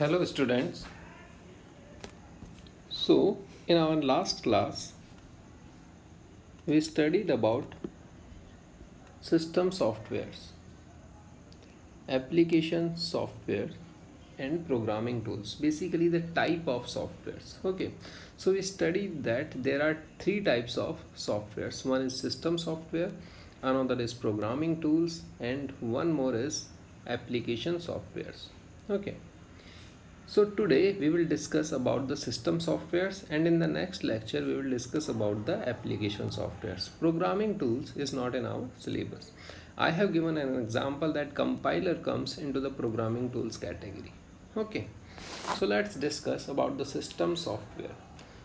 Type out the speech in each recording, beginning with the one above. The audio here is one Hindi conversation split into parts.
Hello students. So in our last class we studied about system softwares, application software and programming tools, basically the type of softwares. Okay, so we studied that there are three types of softwares. One is system software, another is programming tools, and one more is application softwares. Okay, so today we will discuss about the system softwares, and in the next lecture we will discuss about the application softwares. Programming tools is not in our syllabus. I have given an example that compiler comes into the programming tools category. Okay, so let's discuss about the system software.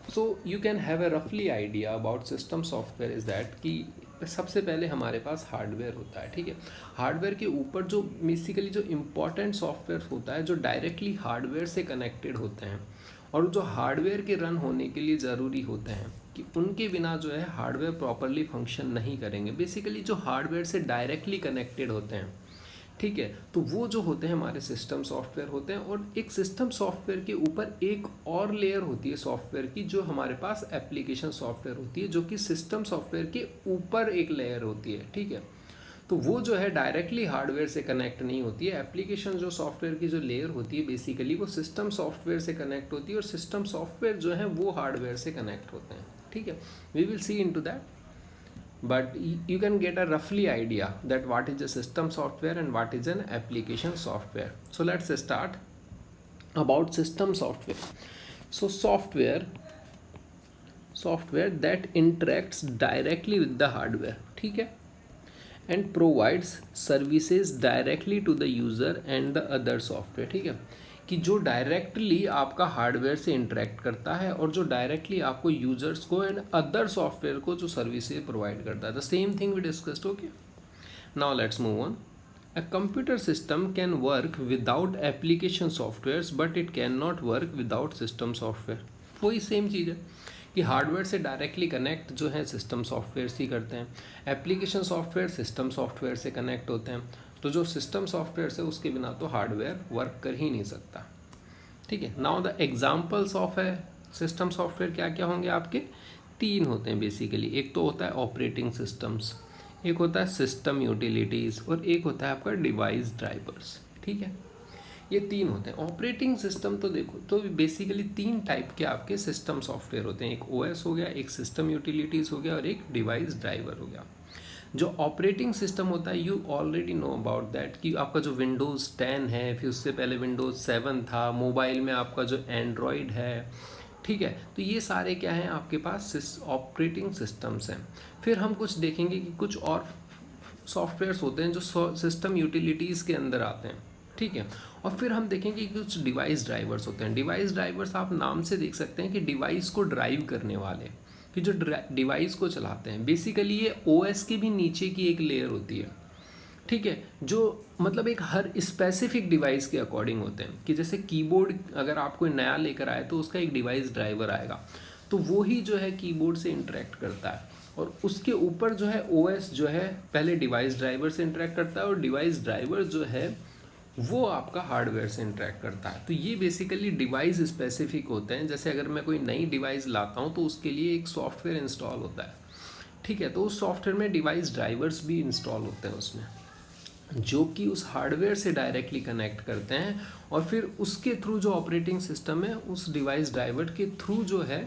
So you can have a roughly idea about system software is that कि सबसे पहले हमारे पास हार्डवेयर होता है, ठीक है। हार्डवेयर के ऊपर जो बेसिकली जो इम्पोर्टेंट सॉफ्टवेयर होता है जो डायरेक्टली हार्डवेयर से कनेक्टेड होते हैं और जो हार्डवेयर के रन होने के लिए ज़रूरी होते हैं कि उनके बिना जो है हार्डवेयर प्रॉपरली फंक्शन नहीं करेंगे। बेसिकली जो हार्डवेयर से डायरेक्टली कनेक्टेड होते हैं, ठीक है, तो वो जो होते हैं हमारे सिस्टम सॉफ्टवेयर होते हैं। और एक सिस्टम सॉफ्टवेयर के ऊपर एक और लेयर होती है सॉफ्टवेयर की, जो हमारे पास एप्लीकेशन सॉफ्टवेयर होती है, जो कि सिस्टम सॉफ्टवेयर के ऊपर एक लेयर होती है, ठीक है। तो वो जो है डायरेक्टली हार्डवेयर से कनेक्ट नहीं होती है। एप्लीकेशन जो सॉफ्टवेयर की जो लेयर होती है बेसिकली वो सिस्टम सॉफ्टवेयर से कनेक्ट होती है, और सिस्टम सॉफ्टवेयर जो है वो हार्डवेयर से कनेक्ट होते हैं, ठीक है। We will see into that, but you can get a roughly idea that what is a system software and what is an application software. So let's start about system software. So software that interacts directly with the hardware, ठीक है, and provides services directly to the user and the other software, ठीक है, कि जो डायरेक्टली आपका हार्डवेयर से इंटरेक्ट करता है और जो डायरेक्टली आपको यूजर्स को एंड अदर सॉफ्टवेयर को जो सर्विसेज प्रोवाइड करता है। The same thing we discussed. Okay, now let's move on. A computer system can work without application softwares but it can not work without system software. वही सेम चीज़ है कि हार्डवेयर से डायरेक्टली कनेक्ट जो है सिस्टम सॉफ्टवेयर ही करते हैं, एप्लीकेशन सॉफ्टवेयर सिस्टम सॉफ्टवेयर से कनेक्ट होते हैं। तो जो सिस्टम सॉफ्टवेयर है उसके बिना तो हार्डवेयर वर्क कर ही नहीं सकता, ठीक है। Now the examples of A system software क्या क्या होंगे आपके? तीन होते हैं बेसिकली। एक तो होता है ऑपरेटिंग सिस्टम्स, एक होता है सिस्टम यूटिलिटीज़, और एक होता है आपका डिवाइस ड्राइवर्स, ठीक है। ये तीन होते हैं। ऑपरेटिंग सिस्टम तो देखो, तो बेसिकली तीन टाइप के आपके सिस्टम सॉफ्टवेयर होते हैं। एक ओएस हो गया, एक सिस्टम यूटिलिटीज़ हो गया, और एक डिवाइस ड्राइवर हो गया। जो ऑपरेटिंग सिस्टम होता है you already know about that कि आपका जो विंडोज़ 10 है, फिर उससे पहले विंडोज़ 7 था, मोबाइल में आपका जो एंड्रॉयड है, ठीक है। तो ये सारे क्या हैं आपके पास ऑपरेटिंग सिस्टम्स हैं। फिर हम कुछ देखेंगे कि कुछ और सॉफ्टवेयर्स होते हैं जो सिस्टम यूटिलिटीज़ के अंदर आते हैं, ठीक है। और फिर हम देखेंगे कि कुछ डिवाइस ड्राइवर्स होते हैं। डिवाइस ड्राइवर्स आप नाम से देख सकते हैं कि डिवाइस को ड्राइव करने वाले, कि जो डिवाइस को चलाते हैं। बेसिकली ये ओएस के भी नीचे की एक लेयर होती है, ठीक है, जो मतलब एक हर स्पेसिफिक डिवाइस के अकॉर्डिंग होते हैं। कि जैसे कीबोर्ड अगर आप कोई नया लेकर आए तो उसका एक डिवाइस ड्राइवर आएगा, तो वो ही जो है कीबोर्ड से इंटरेक्ट करता है, और उसके ऊपर जो है ओएस जो है पहले डिवाइस ड्राइवर से इंटरेक्ट करता है, और डिवाइस ड्राइवर जो है वो आपका हार्डवेयर से इंटरेक्ट करता है। तो ये बेसिकली डिवाइस स्पेसिफिक होते हैं। जैसे अगर मैं कोई नई डिवाइस लाता हूँ तो उसके लिए एक सॉफ्टवेयर इंस्टॉल होता है, ठीक है। तो उस सॉफ्टवेयर में डिवाइस ड्राइवर्स भी इंस्टॉल होते हैं उसमें, जो कि उस हार्डवेयर से डायरेक्टली कनेक्ट करते हैं, और फिर उसके थ्रू जो ऑपरेटिंग सिस्टम है उस डिवाइस ड्राइवर के थ्रू जो है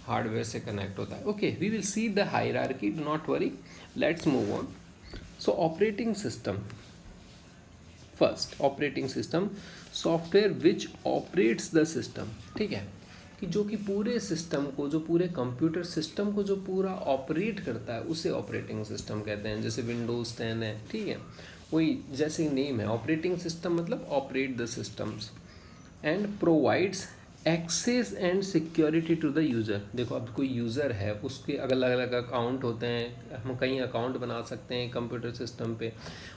हार्डवेयर से कनेक्ट होता है। Okay, we will see the hierarchy, do not worry, let's move on. So operating system, first operating system, software which operates the system, ठीक है, कि जो कि पूरे सिस्टम को, जो पूरे कंप्यूटर सिस्टम को जो पूरा ऑपरेट करता है उसे ऑपरेटिंग सिस्टम कहते हैं। जैसे विंडोज़ 10 है, ठीक है, वही जैसे नेम है ऑपरेटिंग सिस्टम, मतलब operate the systems, and provides access and security to the user. देखो अब कोई यूज़र है, उसके अलग अलग अकाउंट होते हैं, हम कई अकाउंट बना सकते हैं कंप्यूटर सिस्टम पे।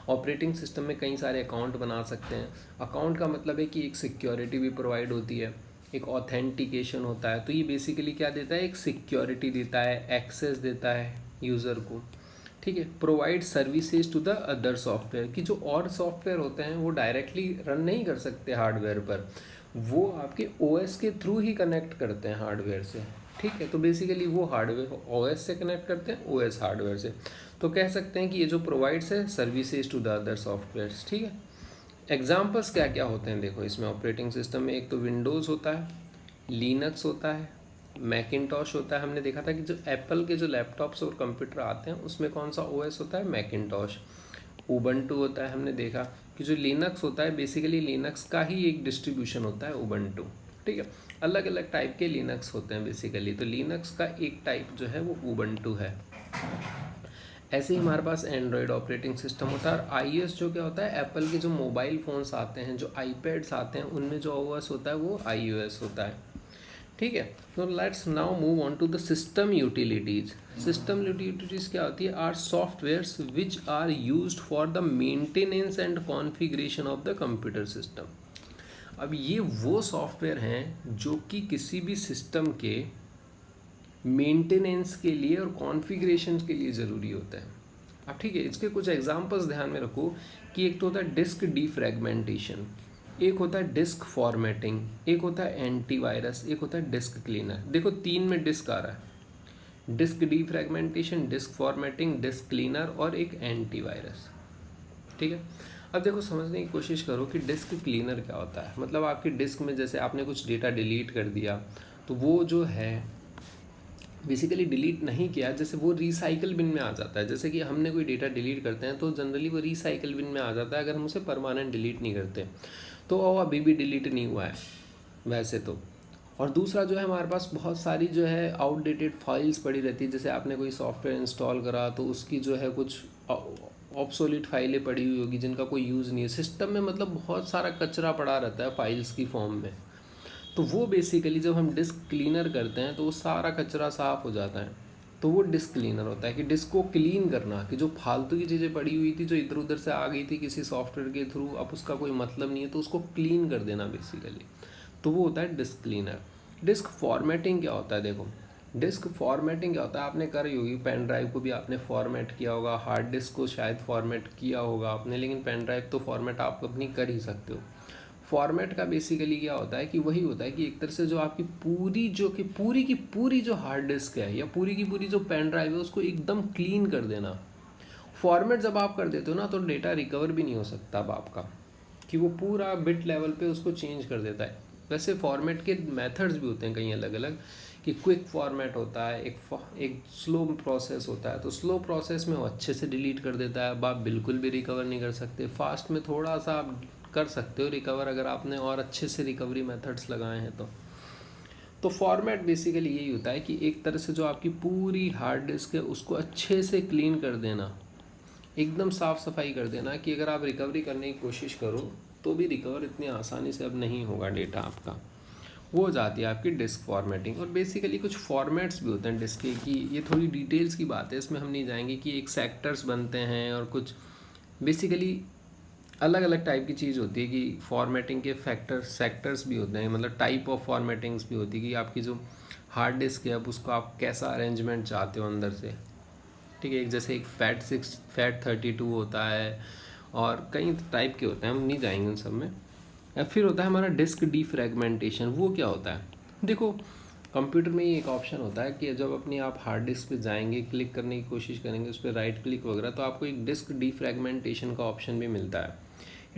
ऑपरेटिंग सिस्टम में कई सारे अकाउंट बना सकते हैं। अकाउंट का मतलब है कि एक सिक्योरिटी भी प्रोवाइड होती है, एक ऑथेंटिकेशन होता है। तो ये बेसिकली क्या देता है? एक सिक्योरिटी देता है, एक्सेस देता है यूज़र को, ठीक है। Provide services to the other software, कि जो और सॉफ्टवेयर होते हैं वो डायरेक्टली रन नहीं कर सकते हार्डवेयर पर, वो आपके ओएस के थ्रू ही कनेक्ट करते हैं हार्डवेयर से, ठीक है। तो बेसिकली वो हार्डवेयर ओएस से कनेक्ट करते हैं, ओएस हार्डवेयर से। तो कह सकते हैं कि ये जो प्रोवाइड्स है services to the other softwares, ठीक है। एग्जाम्पल्स क्या क्या होते हैं देखो इसमें ऑपरेटिंग सिस्टम में, एक तो विंडोज़ होता है, लिनक्स होता है, मैकिनटॉश होता है। हमने देखा था कि जो एप्पल के जो लैपटॉप्स और कंप्यूटर आते हैं उसमें कौन सा ओएस होता है, मैकिनटॉश। उबंटू होता है, हमने देखा कि जो लिनक्स होता है बेसिकली लिनक्स का ही एक डिस्ट्रीब्यूशन होता है उबंटू, ठीक है। अलग अलग टाइप के लिनक्स होते हैं बेसिकली, तो लिनक्स का एक टाइप जो है वो उबंटू है। ऐसे ही हमारे पास एंड्रॉयड ऑपरेटिंग सिस्टम होता है, और आईओएस जो क्या होता है, एप्पल के जो मोबाइल फ़ोन्स आते हैं, जो आईपैड्स आते हैं, उनमें जो ओएस होता है वो आईओएस होता है, ठीक है। तो let's now move on to the system utilities. System utilities क्या होती है, are softwares which are used for the maintenance and configuration of the computer system. अब ये वो सॉफ्टवेयर हैं जो कि किसी भी सिस्टम के मेंटेनेंस के लिए और कॉन्फ़िगरेशन के लिए ज़रूरी होता है। अब ठीक है, इसके कुछ एग्जांपल्स ध्यान में रखो कि एक तो होता है डिस्क डीफ्रैगमेंटेशन, एक होता है डिस्क फॉर्मेटिंग, एक होता है एंटीवायरस, एक होता है डिस्क क्लीनर। देखो 3 में डिस्क आ रहा है, disk defragmentation, disk formatting, disk cleaner और एक एंटीवायरस, ठीक है। अब देखो समझने की कोशिश करो कि डिस्क क्लीनर क्या होता है। मतलब आपकी डिस्क में जैसे आपने कुछ डेटा डिलीट कर दिया, तो वो जो है बेसिकली डिलीट नहीं किया, जैसे वो रिसाइकल बिन में आ जाता है। जैसे कि हमने कोई डेटा डिलीट करते हैं तो जनरली वो रिसाइकल बिन में आ जाता है अगर हम उसे परमानेंट डिलीट नहीं करते, तो वो अभी भी डिलीट नहीं हुआ है वैसे तो। और दूसरा जो है, हमारे पास बहुत सारी जो है आउटडेटेड फाइल्स पड़ी रहती है। जैसे आपने कोई सॉफ्टवेयर इंस्टॉल करा तो उसकी जो है कुछ ऑब्सोलीट फाइलें पड़ी हुई होगी जिनका कोई यूज़ नहीं है सिस्टम में, मतलब बहुत सारा कचरा पड़ा रहता है फाइल्स की फॉर्म में। तो वो बेसिकली जब हम डिस्क क्लीनर करते हैं तो वो सारा कचरा साफ़ हो जाता है, तो वो डिस्क क्लीनर होता है। कि डिस्क को क्लीन करना, कि जो फालतू की चीज़ें पड़ी हुई थी, जो इधर उधर से आ गई थी किसी सॉफ्टवेयर के थ्रू, अब उसका कोई मतलब नहीं है, तो उसको क्लीन कर देना बेसिकली, तो वो होता है डिस्क क्लीनर। डिस्क फॉर्मेटिंग क्या होता है, देखो डिस्क फॉर्मेटिंग क्या होता है, आपने करी होगी, पेन ड्राइव को भी आपने फॉर्मेट किया होगा, हार्ड डिस्क को शायद फॉर्मेट किया होगा आपने, लेकिन पेन ड्राइव तो फॉर्मेट आप अपनी कर ही सकते हो। फॉर्मेट का बेसिकली क्या होता है कि वही होता है कि एक तरह से जो आपकी पूरी जो कि पूरी की पूरी जो हार्ड डिस्क है या पूरी की पूरी जो पेन ड्राइव है उसको एकदम क्लीन कर देना। फॉर्मेट जब आप कर देते हो ना तो डेटा रिकवर भी नहीं हो सकता अब आपका, कि वो पूरा बिट लेवल पे उसको चेंज कर देता है। वैसे फॉर्मेट के मेथड्स भी होते हैं कई अलग अलग, कि क्विक फॉर्मेट होता है, एक स्लो प्रोसेस होता है। तो स्लो प्रोसेस में वो अच्छे से डिलीट कर देता है, अब आप बिल्कुल भी रिकवर नहीं कर सकते। फास्ट में थोड़ा सा आप कर सकते हो रिकवर अगर आपने और अच्छे से रिकवरी मेथड्स लगाए हैं तो फॉर्मेट बेसिकली यही होता है कि एक तरह से जो आपकी पूरी हार्ड डिस्क है उसको अच्छे से क्लीन कर देना, एकदम साफ़ सफाई कर देना, कि अगर आप रिकवरी करने की कोशिश करो तो भी रिकवर इतनी आसानी से अब नहीं होगा डेटा आपका। वो हो जाती है आपकी डिस्क फॉर्मेटिंग। और बेसिकली कुछ फॉर्मेट्स भी होते हैं डिस्क के, कि ये थोड़ी डिटेल्स की बात है, इसमें हम नहीं जाएंगे, कि एक सेक्टर्स बनते हैं और कुछ बेसिकली अलग अलग टाइप की चीज़ होती है कि फॉर्मेटिंग के सेक्टर्स भी होते हैं, मतलब टाइप ऑफ फॉर्मेटिंग्स भी होती है कि आपकी जो हार्ड डिस्क है अब उसको आप कैसा अरेंजमेंट चाहते हो अंदर से, ठीक है। एक जैसे एक FAT32 होता है और कई टाइप के होते हैं, हम नहीं जाएंगे उन सब में। या फिर होता है हमारा डिस्क डीफ्रैगमेंटेशन। वो क्या होता है, देखो कंप्यूटर में ही एक ऑप्शन होता है कि जब अपनी आप हार्ड डिस्क पे जाएंगे, क्लिक करने की कोशिश करेंगे उस पर, राइट क्लिक वगैरह, तो आपको एक डिस्क डीफ्रैगमेंटेशन का ऑप्शन भी मिलता है।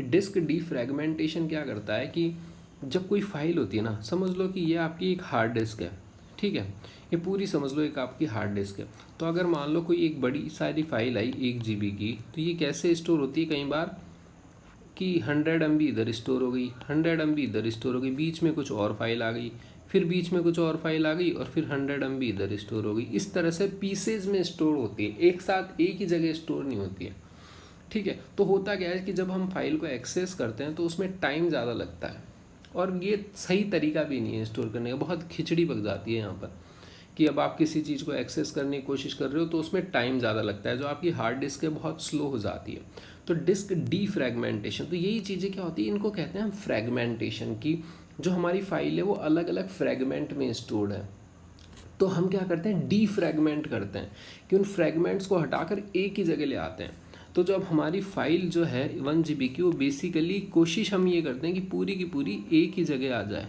डिस्क डीफ्रैगमेंटेशन क्या करता है कि जब कोई फाइल होती है ना, समझ लो कि ये आपकी एक हार्ड डिस्क है, ठीक है, ये पूरी समझ लो एक आपकी हार्ड डिस्क है। तो अगर मान लो कोई एक बड़ी सारी फाइल आई 1 GB की, तो ये कैसे स्टोर होती है कई बार कि 100 MB इधर स्टोर हो गई, 100 MB इधर स्टोर हो गई, बीच में कुछ और फाइल आ गई, फिर बीच में कुछ और फाइल आ गई, और फिर 100 MB इधर स्टोर हो गई। इस तरह से पीसेज में स्टोर होती है, एक साथ एक ही जगह स्टोर नहीं होती है, ठीक है। तो होता क्या है कि जब हम फाइल को एक्सेस करते हैं तो उसमें टाइम ज़्यादा लगता है, और ये सही तरीका भी नहीं है स्टोर करने का, बहुत खिचड़ी पक जाती है यहाँ पर, कि अब आप किसी चीज़ को एक्सेस करने की कोशिश कर रहे हो तो उसमें टाइम ज़्यादा लगता है, जो आपकी हार्ड डिस्क है बहुत स्लो हो जाती है। तो डिस्क डीफ्रैगमेंटेशन, तो यही चीज़ें क्या होती है, इनको कहते हैं हम फ्रैगमेंटेशन, की जो हमारी फाइल है वो अलग अलग फ्रैगमेंट में स्टोर्ड है। तो हम क्या करते हैं, डीफ्रैगमेंट करते हैं, कि उन फ्रैगमेंट्स को हटाकर एक ही जगह ले आते हैं। तो जब हमारी फाइल जो है 1 GB की, वो बेसिकली कोशिश हम ये करते हैं कि पूरी की पूरी एक ही जगह आ जाए,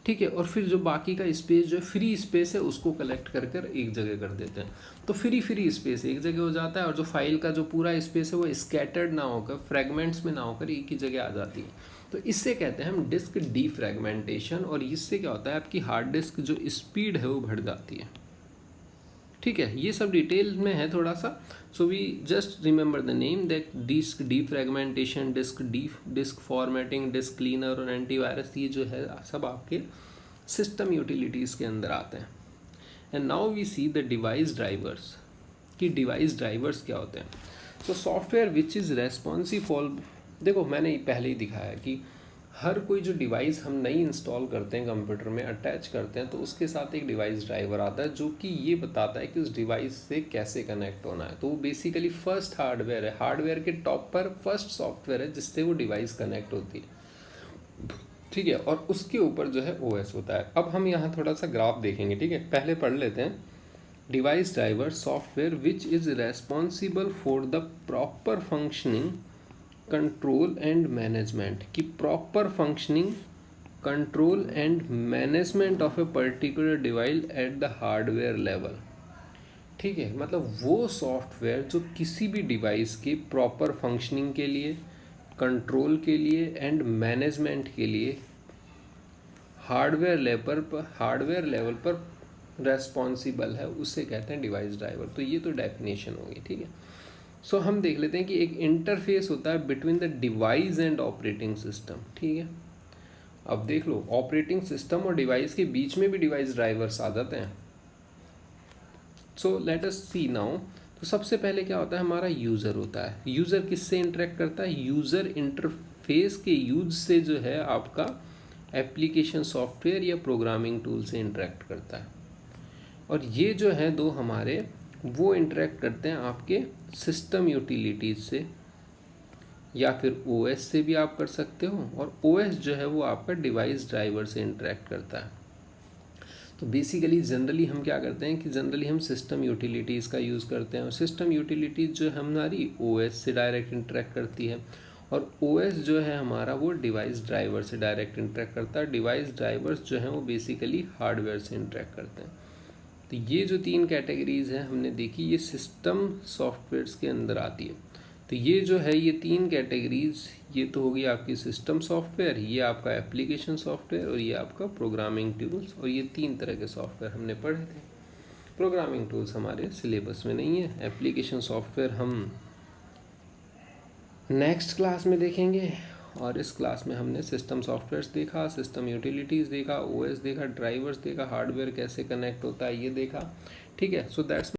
ठीक है। और फिर जो बाकी का स्पेस जो फ्री स्पेस है उसको कलेक्ट कर कर एक जगह कर देते हैं, तो फ्री स्पेस एक जगह हो जाता है, और जो फाइल का जो पूरा स्पेस है वो स्कैटर्ड ना होकर, फ्रेगमेंट्स में ना होकर एक ही जगह आ जाती है। तो इससे कहते हैं हम डिस्क डीफ्रेगमेंटेशन, और इससे क्या होता है आपकी हार्ड डिस्क जो स्पीड है वो बढ़ जाती है, ठीक है। ये सब डिटेल में है थोड़ा सा, so we just remember the name that disk defragmentation, disk formatting, disk cleaner और एंटीवायरस, ये जो है सब आपके सिस्टम यूटिलिटीज़ के अंदर आते हैं। And now we see the device drivers, कि डिवाइस ड्राइवर्स क्या होते हैं। So software which is responsive for, देखो मैंने पहले ही दिखाया कि हर कोई जो डिवाइस हम नई इंस्टॉल करते हैं कंप्यूटर में अटैच करते हैं, तो उसके साथ एक डिवाइस ड्राइवर आता है जो कि ये बताता है कि उस डिवाइस से कैसे कनेक्ट होना है। तो वो बेसिकली फर्स्ट हार्डवेयर है, हार्डवेयर के टॉप पर फर्स्ट सॉफ्टवेयर है जिससे वो डिवाइस कनेक्ट होती है, ठीक है। और उसके ऊपर जो है OS होता है। अब हम यहाँ थोड़ा सा ग्राफ देखेंगे, ठीक है। पहले पढ़ लेते हैं। Device driver software which is responsible for the proper functioning, control and management, की proper functioning, control and management of a particular device at the hardware level, ठीक है। मतलब वो सॉफ्टवेयर जो किसी भी डिवाइस के प्रॉपर फंक्शनिंग के लिए, कंट्रोल के लिए एंड मैनेजमेंट के लिए हार्डवेयर लेवल पर रेस्पॉन्सिबल है, उससे कहते हैं डिवाइस ड्राइवर। तो ये तो डेफिनेशन होगी, ठीक है। सो हम देख लेते हैं कि एक इंटरफेस होता है between the device and operating system, ठीक है। अब देख लो, ऑपरेटिंग सिस्टम और डिवाइस के बीच में भी डिवाइस ड्राइवर्स आ जाते हैं। सो लेट अस सी नाउ। तो सबसे पहले क्या होता है, हमारा यूज़र होता है। यूज़र किससे इंटरेक्ट करता है, यूज़र इंटरफेस के यूज से जो है आपका एप्लीकेशन सॉफ्टवेयर या प्रोग्रामिंग टूल से इंटरेक्ट करता है। और ये जो है दो हमारे, वो इंटरेक्ट करते हैं आपके सिस्टम यूटिलिटीज से, या फिर OS से भी आप कर सकते हो, और OS जो है वो आपका डिवाइस ड्राइवर से इंटरेक्ट करता है। तो बेसिकली जनरली हम क्या करते हैं कि जनरली हम सिस्टम यूटिलिटीज़ का यूज़ करते हैं, और सिस्टम यूटिलिटीज़ जो है हमारी OS से डायरेक्ट इंटरेक्ट करती है, और OS जो है हमारा वो डिवाइस ड्राइवर से डायरेक्ट इंटरेक्ट करता है। डिवाइस ड्राइवर्स जो हैं वो बेसिकली हार्डवेयर से इंटरेक्ट करते हैं। तो ये जो 3 कैटेगरीज हैं हमने देखी, ये सिस्टम सॉफ्टवेयर्स के अंदर आती है। तो ये जो है ये 3 कैटेगरीज, ये तो होगी आपकी सिस्टम सॉफ्टवेयर, ये आपका एप्लीकेशन सॉफ्टवेयर, और ये आपका प्रोग्रामिंग टूल्स। और ये 3 तरह के सॉफ्टवेयर हमने पढ़े थे। प्रोग्रामिंग टूल्स हमारे सिलेबस में नहीं है, एप्लीकेशन सॉफ्टवेयर हम नेक्स्ट क्लास में देखेंगे। और इस क्लास में हमने सिस्टम सॉफ्टवेयर्स देखा, सिस्टम यूटिलिटीज़ देखा, OS देखा, ड्राइवर्स देखा, हार्डवेयर कैसे कनेक्ट होता है ये देखा, ठीक है। So that's